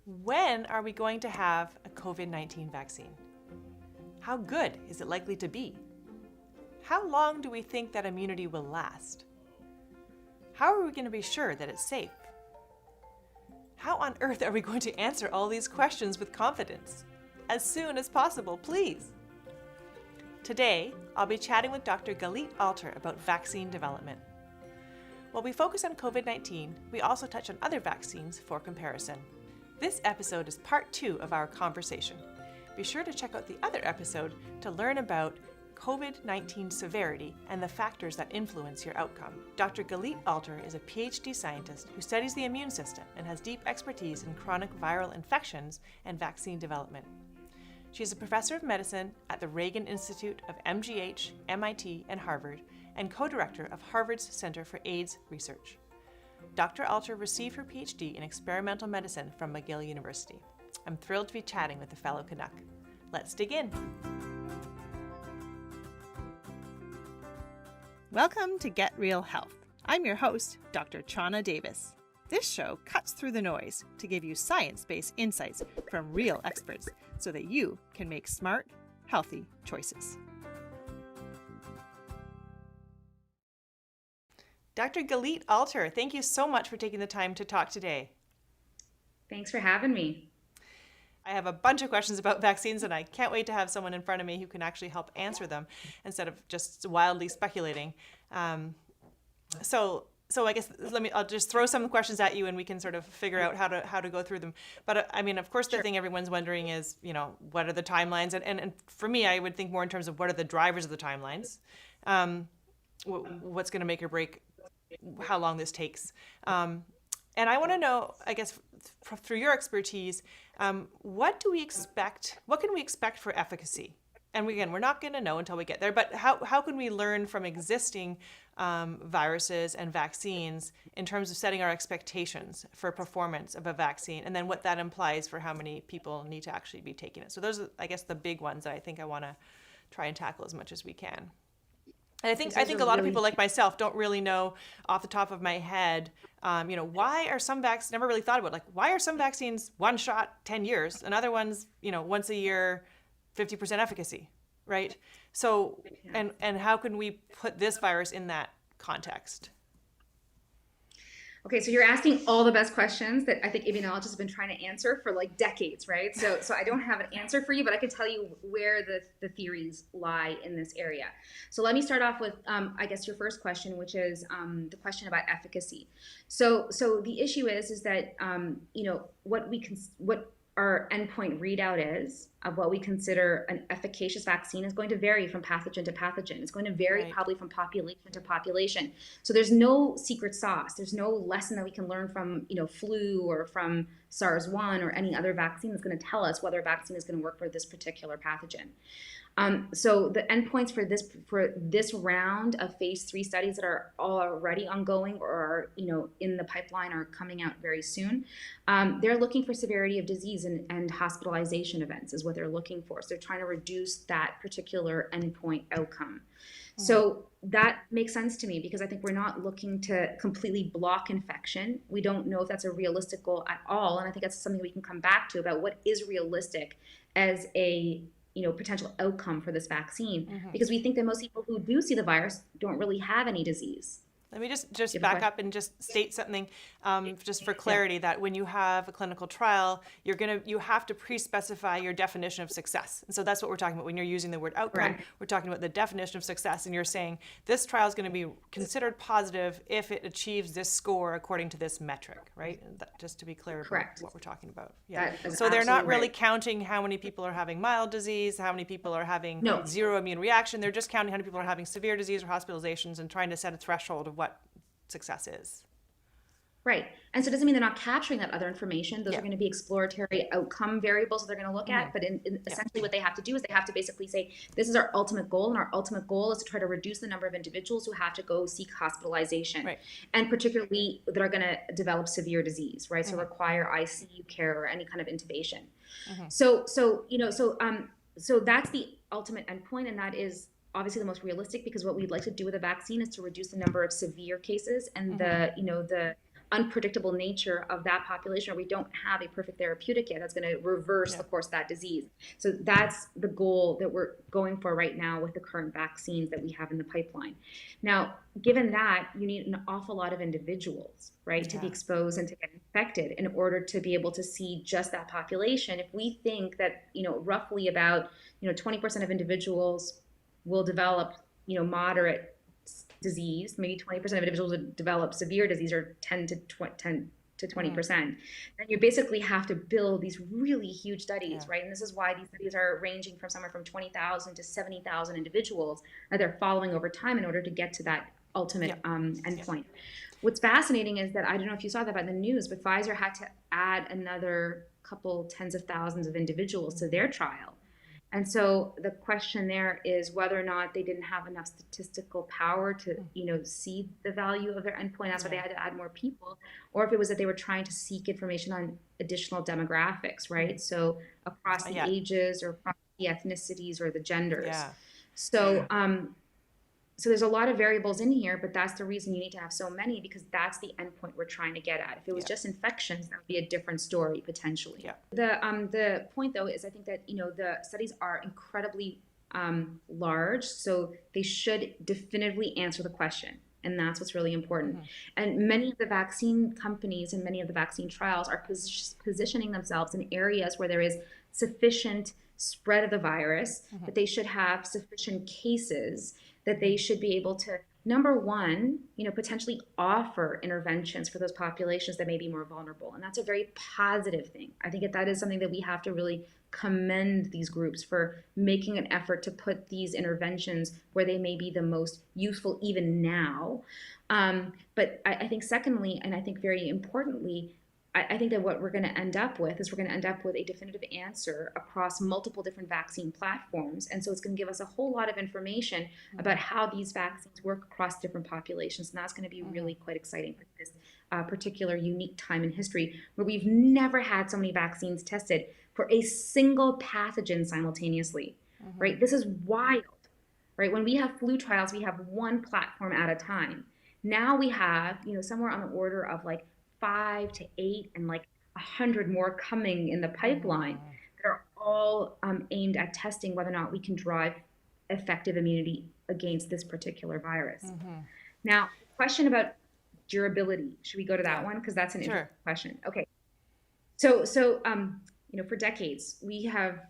When are we going to have a COVID-19 vaccine? How good is it likely to be? How long do we think that immunity will last? How are we going to be sure that it's safe? How on earth are we going to answer all these questions with confidence? As soon as possible, please. Today, I'll be chatting with Dr. Galit Alter about vaccine development. While we focus on COVID-19, we also touch on other vaccines for comparison. This episode is part 2 of our conversation. Be sure to check out the other episode to learn about COVID-19 severity and the factors that influence your outcome. Dr. Galit Alter is a PhD scientist who studies the immune system and has deep expertise in chronic viral infections and vaccine development. She is a professor of medicine at the Reagan Institute of MGH, MIT, and Harvard, and co-director of Harvard's Center for AIDS Research. Dr. Alter received her PhD in experimental medicine from McGill University. I'm thrilled to be chatting with a fellow Canuck. Let's dig in. Welcome to Get Real Health. I'm your host, Dr. Chana Davis. This show cuts through the noise to give you science-based insights from real experts so that you can make smart, healthy choices. Dr. Galit Alter, thank you so much for taking the time to talk today. Thanks for having me. I have a bunch of questions about vaccines, and I can't wait to have someone in front of me who can actually help answer them instead of just wildly speculating. So I guess I'll just throw some questions at you, and we can sort of figure out how to go through them. But I mean, of course, the thing everyone's wondering is, what are the timelines? And for me, I would think more in terms of what are the drivers of the timelines. What's going to make or break how long this takes. And I want to know, I guess, through your expertise, what can we expect for efficacy? And again, we're not going to know until we get there, but how can we learn from existing viruses and vaccines in terms of setting our expectations for performance of a vaccine, and then what that implies for how many people need to actually be taking it? So those are, I guess, the big ones that I think I want to try and tackle as much as we can. And I think a lot of people like myself don't really know off the top of my head, why are some vaccines, never really thought about, why are some vaccines one shot, 10 years, and other ones, once a year, 50% efficacy, right? So, and how can we put this virus in that context? Okay, so you're asking all the best questions that I think immunologists have been trying to answer for decades, right? So I don't have an answer for you, but I can tell you where the theories lie in this area. So let me start off with, I guess, your first question, which is the question about efficacy. So the issue is that what our endpoint readout is of what we consider an efficacious vaccine is going to vary from pathogen to pathogen. It's going to vary probably from population to population. So there's no secret sauce. There's no lesson that we can learn from, flu or from SARS-1 or any other vaccine that's going to tell us whether a vaccine is going to work for this particular pathogen. So the endpoints for this round of phase 3 studies that are already ongoing or are in the pipeline are coming out very soon. They're looking for severity of disease and hospitalization events is what they're looking for. So they're trying to reduce that particular endpoint outcome. So that makes sense to me because I think we're not looking to completely block infection. We don't know if that's a realistic goal at all, and I think that's something we can come back to about what is realistic as a potential outcome for this vaccine, because we think that most people who do see the virus don't really have any disease. Let me just back up and just state something, just for clarity, that when you have a clinical trial, you have to pre-specify your definition of success. And so that's what we're talking about when you're using the word outcome. We're talking about the definition of success, and you're saying this trial is going to be considered positive if it achieves this score according to this metric, right? Just to be clear about what we're talking about. Yeah. So they're not really counting how many people are having mild disease, how many people are having zero immune reaction. They're just counting how many people are having severe disease or hospitalizations and trying to set a threshold of what success is. Right. And so it doesn't mean they're not capturing that other information. Those are going to be exploratory outcome variables that they're going to look at. But essentially what they have to do is they have to basically say, this is our ultimate goal. And our ultimate goal is to try to reduce the number of individuals who have to go seek hospitalization. And particularly that are going to develop severe disease, right? So require ICU care or any kind of intubation. So that's the ultimate endpoint. And that is obviously the most realistic, because what we'd like to do with a vaccine is to reduce the number of severe cases and the unpredictable nature of that population, or we don't have a perfect therapeutic yet that's going to reverse the course of that disease. So that's the goal that we're going for right now with the current vaccines that we have in the pipeline. Now, given that, you need an awful lot of individuals, right, to be exposed and to get infected in order to be able to see just that population. If we think that, roughly about, 20% of individuals will develop, moderate disease, maybe 20% of individuals would develop severe disease, or 10 to 20%, then you basically have to build these really huge studies, right? And this is why these studies are ranging from somewhere from 20,000 to 70,000 individuals that they're following over time in order to get to that ultimate endpoint. What's fascinating is that, I don't know if you saw that by the news, but Pfizer had to add another couple tens of thousands of individuals to their trial. And so the question there is whether or not they didn't have enough statistical power to, see the value of their endpoint. That's why they had to add more people, or if it was that they were trying to seek information on additional demographics, right? So across the ages, or across the ethnicities, or the genders. So, so there's a lot of variables in here, but that's the reason you need to have so many, because that's the endpoint we're trying to get at. If it was just infections, that would be a different story potentially. The point though is, I think that the studies are incredibly large, so they should definitively answer the question. And that's what's really important. And many of the vaccine companies and many of the vaccine trials are positioning themselves in areas where there is sufficient spread of the virus, that they should have sufficient cases, that they should be able to, number one, potentially offer interventions for those populations that may be more vulnerable. And that's a very positive thing. I think that is something that we have to really commend these groups for making an effort to put these interventions where they may be the most useful even now. But I think secondly, and I think very importantly, I think that what we're going to end up with is we're going to end up with a definitive answer across multiple different vaccine platforms. And so it's going to give us a whole lot of information about how these vaccines work across different populations. And that's going to be really quite exciting for this particular unique time in history, where we've never had so many vaccines tested for a single pathogen simultaneously, right? This is wild, right? When we have flu trials, we have one platform at a time. Now we have, somewhere on the order of like 5 to 8 and like 100 more coming in the pipeline that are all aimed at testing whether or not we can drive effective immunity against this particular virus. Now, question about durability. Should we go to that one? Because that's an interesting question. Okay. So for decades, we have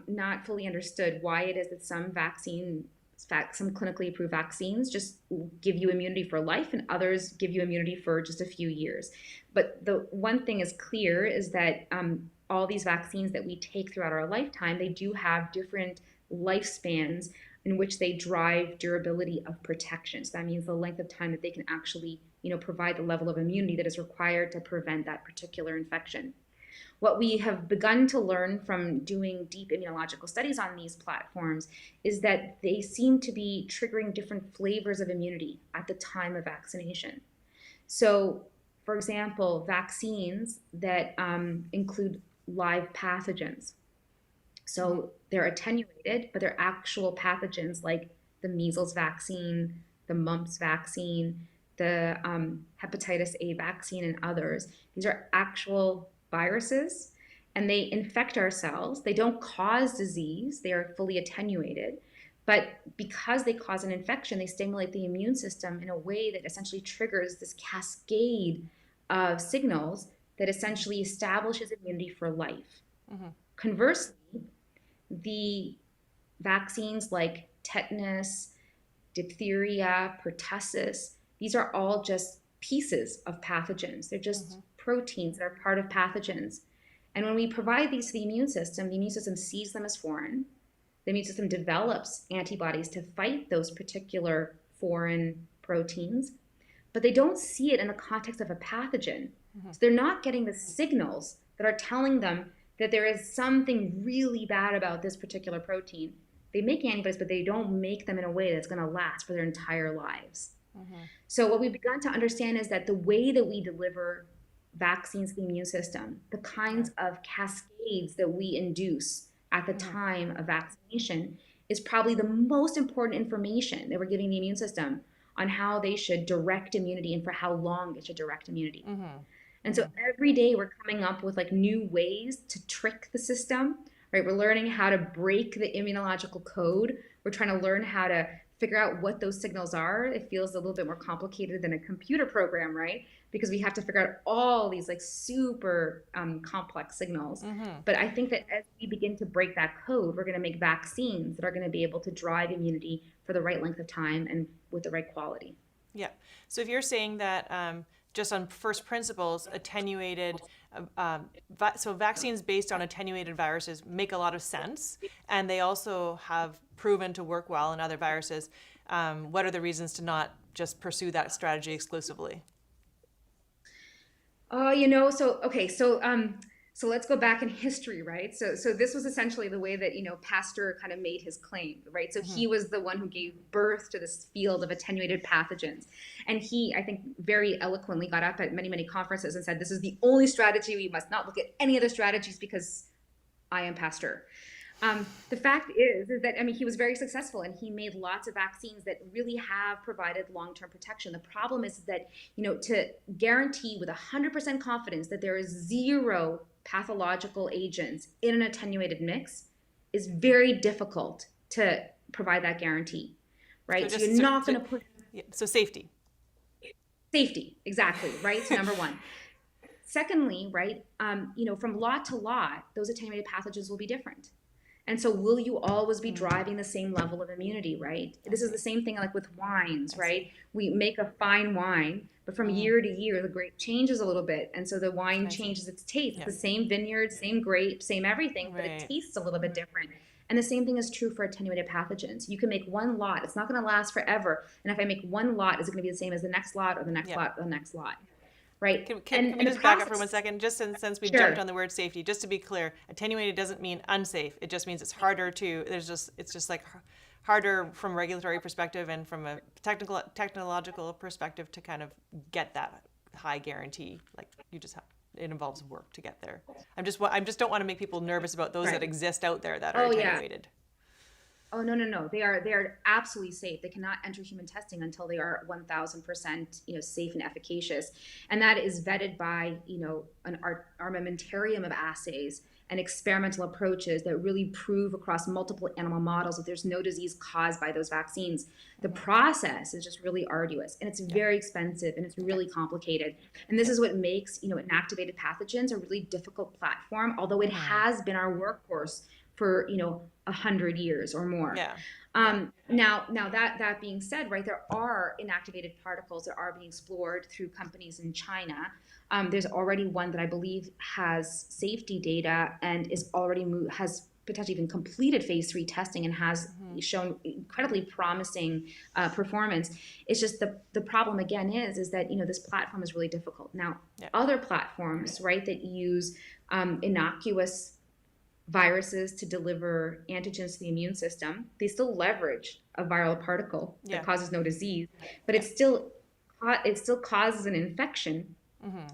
not fully understood why it is that some clinically approved vaccines just give you immunity for life, and others give you immunity for just a few years. But the one thing is clear is that all these vaccines that we take throughout our lifetime, they do have different lifespans in which they drive durability of protection. So that means the length of time that they can actually, provide the level of immunity that is required to prevent that particular infection. What we have begun to learn from doing deep immunological studies on these platforms is that they seem to be triggering different flavors of immunity at the time of vaccination. So, for example, vaccines that include live pathogens. So they're attenuated, but they're actual pathogens like the measles vaccine, the mumps vaccine, the hepatitis A vaccine, and others. These are actual viruses, and they infect our cells. They don't cause disease. They are fully attenuated. But because they cause an infection, they stimulate the immune system in a way that essentially triggers this cascade of signals that essentially establishes immunity for life. Conversely, the vaccines like tetanus, diphtheria, pertussis, these are all just pieces of pathogens. They're just proteins that are part of pathogens. And when we provide these to the immune system sees them as foreign. The immune system develops antibodies to fight those particular foreign proteins, but they don't see it in the context of a pathogen. So they're not getting the signals that are telling them that there is something really bad about this particular protein. They make antibodies, but they don't make them in a way that's going to last for their entire lives. So what we've begun to understand is that the way that we deliver vaccines to the immune system, the kinds of cascades that we induce at the time of vaccination, is probably the most important information that we're giving the immune system on how they should direct immunity and for how long it should direct immunity. Mm-hmm. And so every day we're coming up with like new ways to trick the system, right? We're learning how to break the immunological code. We're trying to learn how to figure out what those signals are. It feels a little bit more complicated than a computer program, right? Because we have to figure out all these like super complex signals. Mm-hmm. But I think that as we begin to break that code, we're going to make vaccines that are going to be able to drive immunity for the right length of time and with the right quality. Yeah. So if you're saying that just on first principles, attenuated, so vaccines based on attenuated viruses make a lot of sense, and they also have proven to work well in other viruses. What are the reasons to not just pursue that strategy exclusively? So okay, so let's go back in history, right? So this was essentially the way that Pasteur kind of made his claim, right? So Mm-hmm. he was the one who gave birth to this field of attenuated pathogens, and he, I think, very eloquently got up at many conferences and said, "This is the only strategy. We must not look at any other strategies because I am Pasteur." The fact is that, I mean, he was very successful and he made lots of vaccines that really have provided long-term protection. The problem is that, to guarantee with 100% confidence that there is zero pathological agents in an attenuated mix is very difficult to provide that guarantee, So right? So just you're not going to put yeah, so safety. safety, exactly, right? So number one. Secondly, right, from lot to lot, those attenuated pathogens will be different. And so will you always be driving the same level of immunity, right? This is the same thing like with wines, right? We make a fine wine, but from year to year, the grape changes a little bit. And so the wine I see. changes its taste. Yeah. The same vineyard, same grape, same everything, but it Right. tastes a little bit different. And the same thing is true for attenuated pathogens. You can make one lot, it's not going to last forever. And if I make one lot, is it going to be the same as the next lot or the next Yeah. lot or the next lot? Right. Can we And the just back up for process, 1 second? Just since we sure. jumped on the word safety, just to be clear, attenuated doesn't mean unsafe. It just means it's harder to, it's just like harder from a regulatory perspective and from a technological perspective to kind of get that high guarantee. Like you just have, it involves work to get there. I just don't want to make people nervous about those that Right. exist out there that are Oh, yeah. attenuated. Oh, no. They are absolutely safe. They cannot enter human testing until they are 1000%, safe and efficacious. And that is vetted by, an armamentarium of assays and experimental approaches that really prove across multiple animal models that there's no disease caused by those vaccines. The process is just really arduous and it's very expensive and it's really complicated. And this is what makes, inactivated pathogens a really difficult platform, although it has been our workhorse for 100 years or more. Yeah. Now that being said, right, there are inactivated particles that are being explored through companies in China. There's already one that I believe has safety data and is already has potentially even completed phase 3 testing and has shown incredibly promising performance. It's just the problem again is that this platform is really difficult. Now, other platforms, right, that use innocuous viruses to deliver antigens to the immune system, they still leverage a viral particle that causes no disease, but it still causes an infection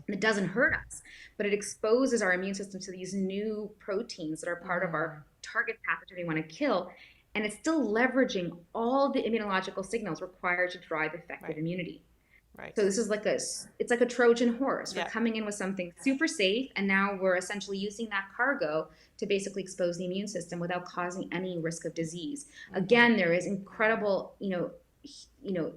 that doesn't hurt us, but it exposes our immune system to these new proteins that are part of our target pathogen we want to kill, and it's still leveraging all the immunological signals required to drive effective immunity. Right. So this is it's like a Trojan horse. We're coming in with something super safe, and now we're essentially using that cargo to basically expose the immune system without causing any risk of disease. Again, there is incredible,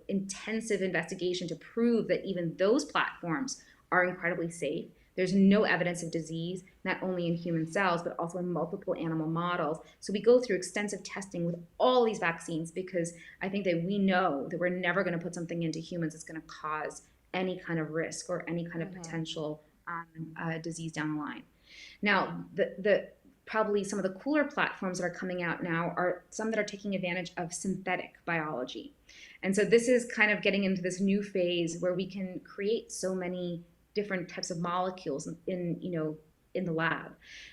intensive investigation to prove that even those platforms are incredibly safe. There's no evidence of disease, not only in human cells, but also in multiple animal models. So we go through extensive testing with all these vaccines because I think that we know that we're never going to put something into humans that's going to cause any kind of risk or any kind of potential disease down the line. Now, the probably some of the cooler platforms that are coming out now are some that are taking advantage of synthetic biology. And so this is kind of getting into this new phase where we can create so many different types of molecules in in the lab.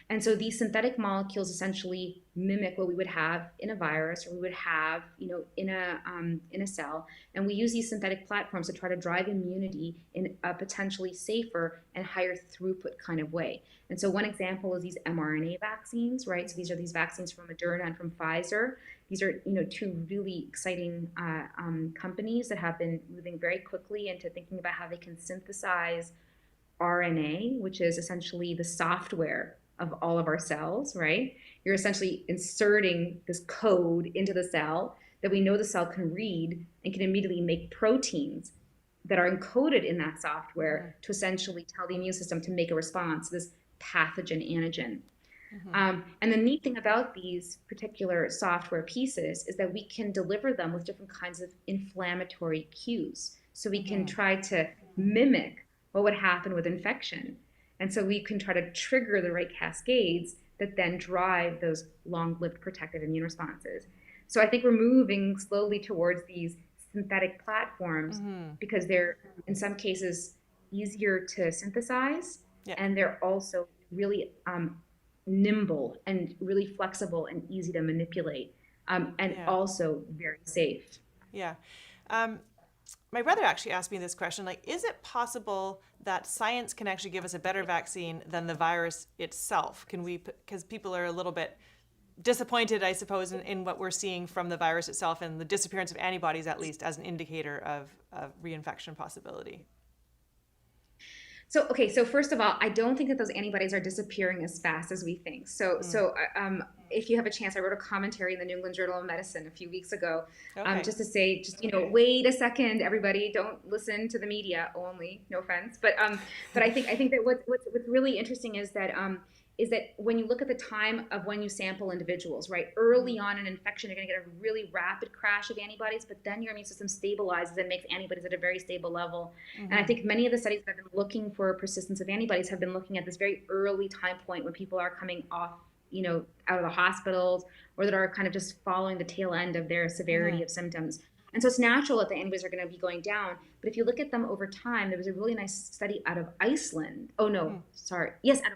And so these synthetic molecules essentially mimic what we would have in a virus, or we would have, in a cell. And we use these synthetic platforms to try to drive immunity in a potentially safer and higher throughput kind of way. And so one example is these mRNA vaccines, right? So these are these vaccines from Moderna and from Pfizer. These are, two really exciting companies that have been moving very quickly into thinking about how they can synthesize RNA, which is essentially the software of all of our cells, right? You're essentially inserting this code into the cell that we know the cell can read and can immediately make proteins that are encoded in that software to essentially tell the immune system to make a response to this pathogen antigen. And the neat thing about these particular software pieces is that we can deliver them with different kinds of inflammatory cues. So we can try to mimic what would happen with infection. And so we can try to trigger the right cascades that then drive those long-lived protective immune responses. So I think we're moving slowly towards these synthetic platforms because they're, in some cases, easier to synthesize, and they're also really nimble and really flexible and easy to manipulate, and also very safe. Yeah. My brother actually asked me this question, like, is it possible that science can actually give us a better vaccine than the virus itself? Can we, because people are a little bit disappointed, I suppose, in what we're seeing from the virus itself and the disappearance of antibodies, at least as an indicator of reinfection possibility. So, okay, so first of all, I don't think that those antibodies are disappearing as fast as we think. So if you have a chance, I wrote a commentary in the New England Journal of Medicine a few weeks ago, just to say, wait a second, everybody, don't listen to the media only, no offense. But I think that what's really interesting is that when you look at the time of when you sample individuals, right, early on in infection, you're going to get a really rapid crash of antibodies, but then your immune system stabilizes and makes antibodies at a very stable level. And I think many of the studies that have been looking for persistence of antibodies have been looking at this very early time point when people are coming off, out of the hospitals, or that are kind of just following the tail end of their severity of symptoms. And so it's natural that the antibodies are going to be going down. But if you look at them over time, there was a really nice study out of Iceland. Out of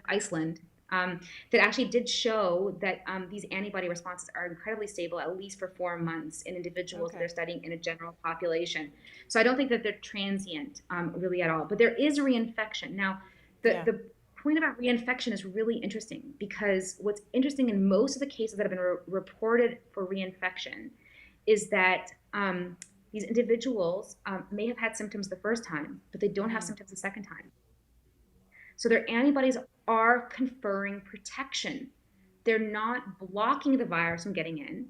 Iceland. That actually did show that these antibody responses are incredibly stable, at least for 4 months, in individuals that they're studying in a general population. So I don't think that they're transient really at all. But there is reinfection. Now, the point about reinfection is really interesting, because what's interesting in most of the cases that have been reported for reinfection is that these individuals may have had symptoms the first time, but they don't have symptoms the second time. So their antibodies are conferring protection. They're not blocking the virus from getting in,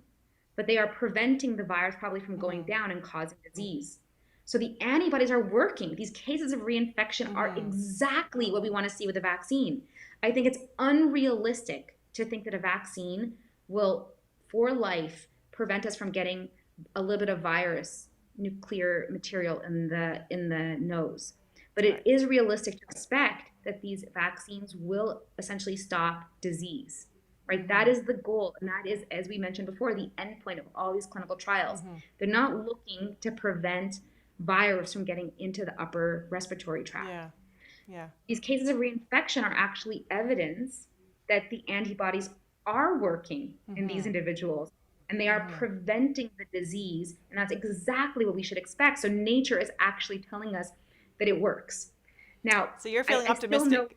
but they are preventing the virus probably from going down and causing disease. So the antibodies are working. These cases of reinfection are exactly what we want to see with a vaccine. I think it's unrealistic to think that a vaccine will, for life, prevent us from getting a little bit of virus, nuclear material in the nose. But it is realistic to expect that these vaccines will essentially stop disease, right? That is the goal. And that is, as we mentioned before, the endpoint of all these clinical trials. They're not looking to prevent virus from getting into the upper respiratory tract. These cases of reinfection are actually evidence that the antibodies are working in these individuals, and they are preventing the disease. And that's exactly what we should expect. So nature is actually telling us that it works. Now, so you're feeling optimistic.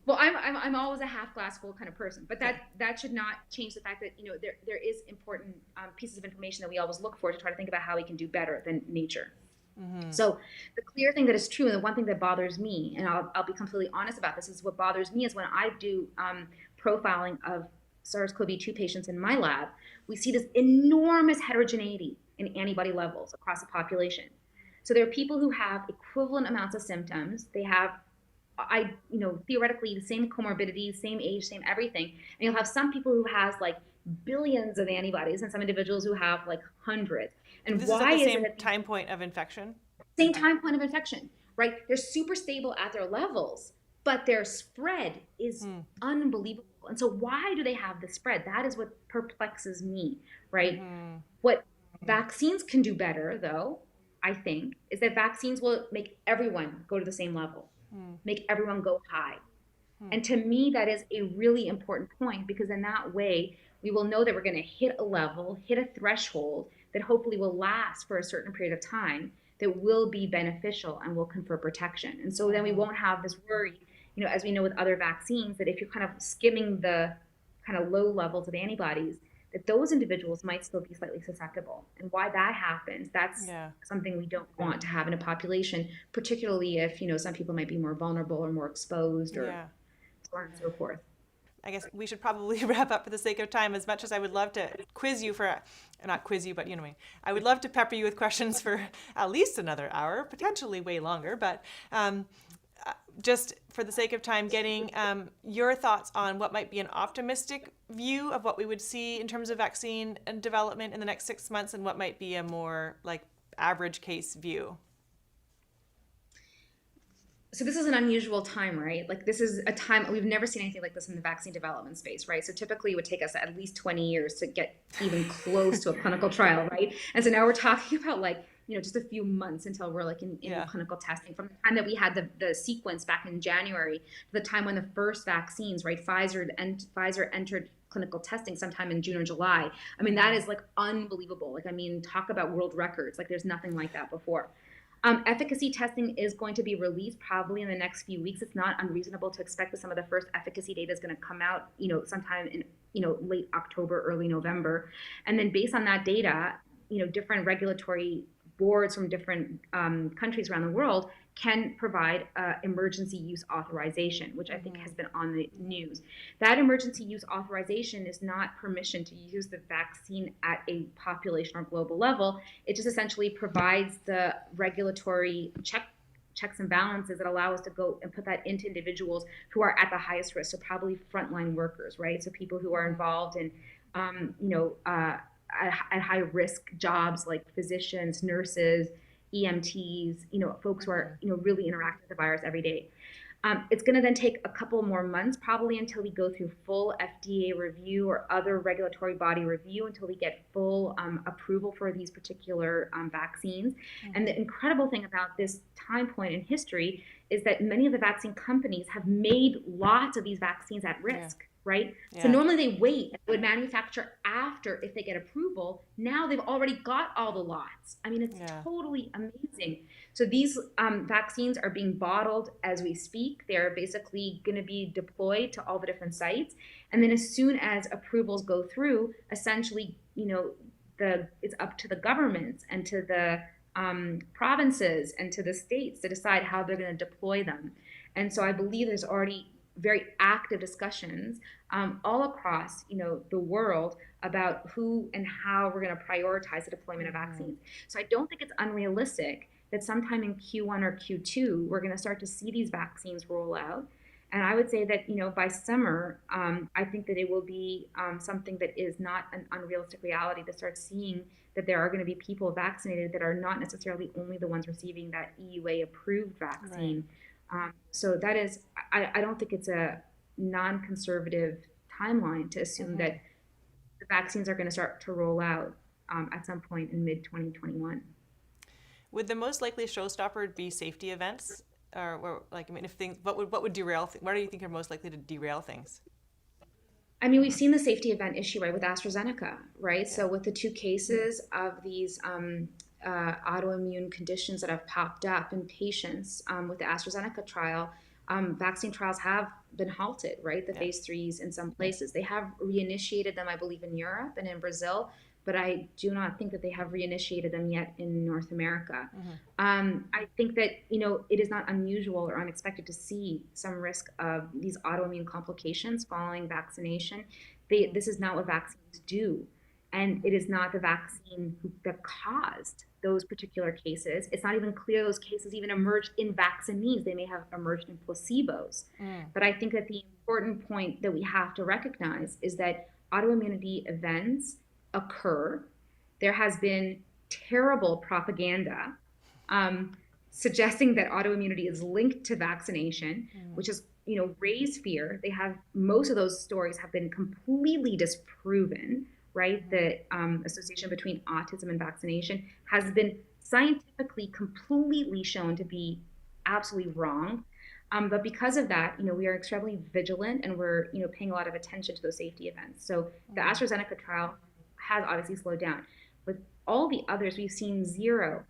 Well, I'm always a half glass full kind of person, but that should not change the fact that there is important pieces of information that we always look for to try to think about how we can do better than nature. So the clear thing that is true, and the one thing that bothers me, and I'll be completely honest about this, is what bothers me is when I do profiling of SARS-CoV-2 patients in my lab, we see this enormous heterogeneity in antibody levels across the population. So there are people who have equivalent amounts of symptoms. They have, theoretically the same comorbidities, same age, same everything. And you'll have some people who has like billions of antibodies, and some individuals who have like hundreds. And this why is at the is same time point of infection? Same time point of infection, right? They're super stable at their levels, but their spread is unbelievable. And so why do they have the spread? That is what perplexes me, right? What vaccines can do better, though, I think, is that vaccines will make everyone go to the same level, make everyone go high. And to me, that is a really important point, because in that way, we will know that we're going to hit a level, hit a threshold that hopefully will last for a certain period of time, that will be beneficial and will confer protection. And so then we won't have this worry, as we know with other vaccines, that if you're kind of skimming the kind of low levels of antibodies, that those individuals might still be slightly susceptible. And why that happens, that's something we don't want to have in a population, particularly if, some people might be more vulnerable or more exposed, or so on and so forth. I guess we should probably wrap up for the sake of time. As much as I would love to quiz you not quiz you, but you know what I mean. I would love to pepper you with questions for at least another hour, potentially way longer. But just for the sake of time, getting your thoughts on what might be an optimistic view of what we would see in terms of vaccine and development in the next 6 months, and what might be a more like average case view. So this is an unusual time, right? Like, this is a time we've never seen anything like this in the vaccine development space, right? So typically it would take us at least 20 years to get even close to a clinical trial, right? And so now we're talking about just a few months until we're in clinical testing. From the time that we had the sequence back in January to the time when the first vaccines, right, Pfizer entered clinical testing sometime in June or July. I mean, that is unbelievable. Talk about world records. There's nothing like that before. Efficacy testing is going to be released probably in the next few weeks. It's not unreasonable to expect that some of the first efficacy data is going to come out, sometime in, late October, early November. And then based on that data, different regulatory boards from different countries around the world can provide emergency use authorization, which I think has been on the news. That emergency use authorization is not permission to use the vaccine at a population or global level. It just essentially provides the regulatory checks and balances that allow us to go and put that into individuals who are at the highest risk, so probably frontline workers, right? So people who are involved in, at high risk jobs like physicians, nurses, EMTs, folks who are, really interacting with the virus every day. It's going to then take a couple more months, probably until we go through full FDA review or other regulatory body review, until we get full approval for these particular vaccines. And the incredible thing about this time point in history is that many of the vaccine companies have made lots of these vaccines at risk. Right? So normally they wait and would manufacture after, if they get approval. Now they've already got all the lots. I mean, it's totally amazing. So these vaccines are being bottled as we speak. They're basically going to be deployed to all the different sites. And then as soon as approvals go through, essentially, it's up to the governments and to the provinces and to the states to decide how they're going to deploy them. And so I believe there's already very active discussions all across, the world about who and how we're going to prioritize the deployment of vaccines. So I don't think it's unrealistic that sometime in Q1 or Q2, we're going to start to see these vaccines roll out. And I would say that, by summer, I think that it will be something that is not an unrealistic reality, to start seeing that there are going to be people vaccinated that are not necessarily only the ones receiving that EUA approved vaccine. Right. So that is, I don't think it's a non-conservative timeline to assume that the vaccines are going to start to roll out at some point in mid-2021. Would the most likely showstopper be safety events? Or if things, what would derail? What do you think are most likely to derail things? I mean, we've seen the safety event issue, right, with AstraZeneca, right? So with the 2 cases of these autoimmune conditions that have popped up in patients with the AstraZeneca trial, vaccine trials have been halted, right? The phase 3s in some places. They have reinitiated them, I believe, in Europe and in Brazil, but I do not think that they have reinitiated them yet in North America. I think that, it is not unusual or unexpected to see some risk of these autoimmune complications following vaccination. This is not what vaccines do. And it is not the vaccine that caused those particular cases. It's not even clear those cases even emerged in vaccinees. They may have emerged in placebos. But I think that the important point that we have to recognize is that autoimmunity events occur. There has been terrible propaganda suggesting that autoimmunity is linked to vaccination, which is, raised fear. Most of those stories have been completely disproven. Right? The association between autism and vaccination has been scientifically completely shown to be absolutely wrong. But because of that, we are extremely vigilant and we're, paying a lot of attention to those safety events. So the AstraZeneca trial has obviously slowed down. With all the others, we've seen zero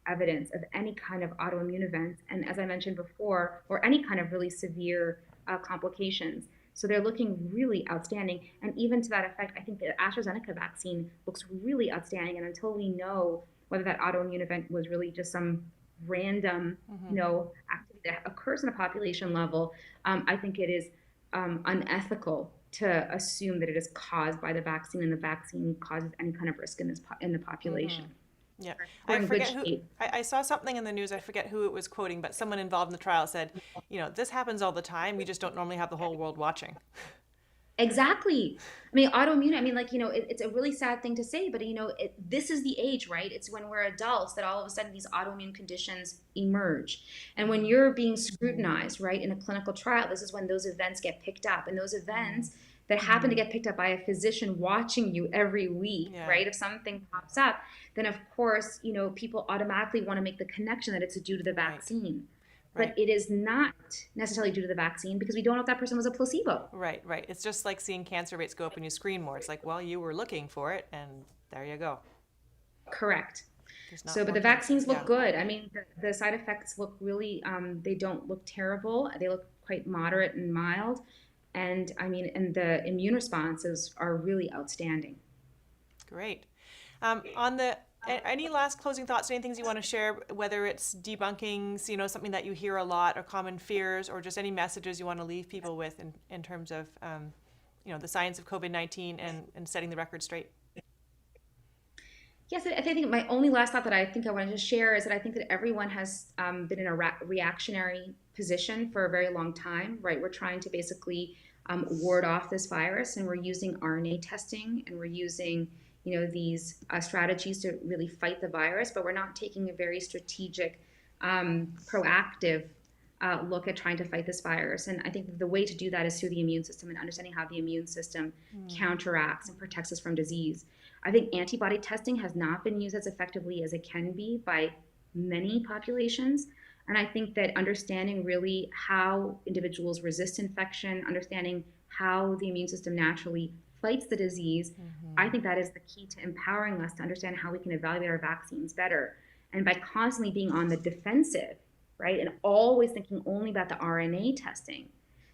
evidence of any kind of autoimmune events. And as I mentioned before, or any kind of really severe complications. So they're looking really outstanding. And even to that effect, I think the AstraZeneca vaccine looks really outstanding. And until we know whether that autoimmune event was really just some random, activity that occurs in a population level, I think it is unethical to assume that it is caused by the vaccine and the vaccine causes any kind of risk in the population. Yeah, We're I in forget good who. shape. I saw something in the news. I forget who it was quoting, but someone involved in the trial said, this happens all the time. We just don't normally have the whole world watching. Exactly. I mean, autoimmune, I mean, like, it's a really sad thing to say, but, this is the age, right? It's when we're adults that all of a sudden these autoimmune conditions emerge. And when you're being scrutinized, right, in a clinical trial, this is when those events get picked up. And those events that happen to get picked up by a physician watching you every week, Yeah. right? If something pops up, then of course, people automatically want to make the connection that it's due to the vaccine. But Right. it is not necessarily due to the vaccine because we don't know if that person was a placebo. Right. It's just like seeing cancer rates go up when you screen more. It's like, well, you were looking for it, and there you go. Correct. There's not So, but more the cancer. vaccines look Yeah. good. I mean, the side effects look really, they don't look terrible. They look quite moderate and mild. And I mean, and the immune responses are really outstanding. Great. On the any last closing thoughts, any things you want to share, whether it's debunking, something that you hear a lot, or common fears, or just any messages you want to leave people with in terms of, the science of COVID-19 and setting the record straight? Yes, I think my only last thought that I think I wanted to share is that I think that everyone has been in a reactionary position for a very long time, right? We're trying to basically ward off this virus, and we're using RNA testing, and we're using, these strategies to really fight the virus, but we're not taking a very strategic, proactive look at trying to fight this virus. And I think the way to do that is through the immune system and understanding how the immune system counteracts and protects us from disease. I think antibody testing has not been used as effectively as it can be by many populations. And I think that understanding really how individuals resist infection, understanding how the immune system naturally fights the disease, I think that is the key to empowering us to understand how we can evaluate our vaccines better. And by constantly being on the defensive, right, and always thinking only about the RNA testing,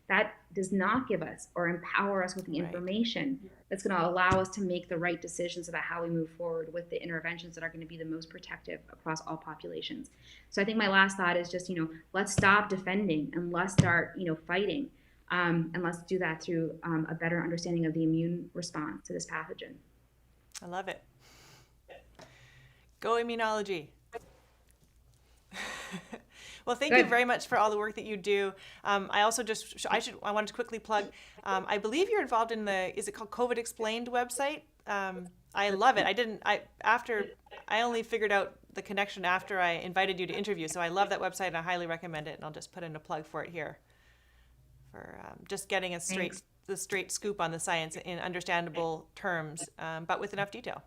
that does not give us or empower us with the information that's going to allow us to make the right decisions about how we move forward with the interventions that are going to be the most protective across all populations. So I think my last thought is just, let's stop defending and let's start, fighting. And let's do that through a better understanding of the immune response to this pathogen. I love it. Go immunology. Well, thank you very much for all the work that you do. I also I wanted to quickly plug, I believe you're involved in is it called COVID Explained website? I love it. I only figured out the connection after I invited you to interview. So I love that website and I highly recommend it. And I'll just put in a plug for it here for just getting the straight scoop on the science in understandable terms, but with enough detail.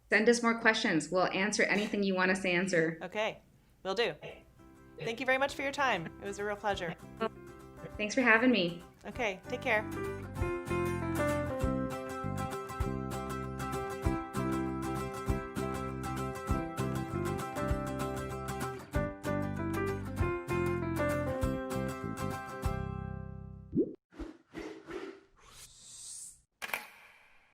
Send us more questions. We'll answer anything you want us to answer. Okay, will do. Thank you very much for your time. It was a real pleasure. Thanks for having me. Okay, take care.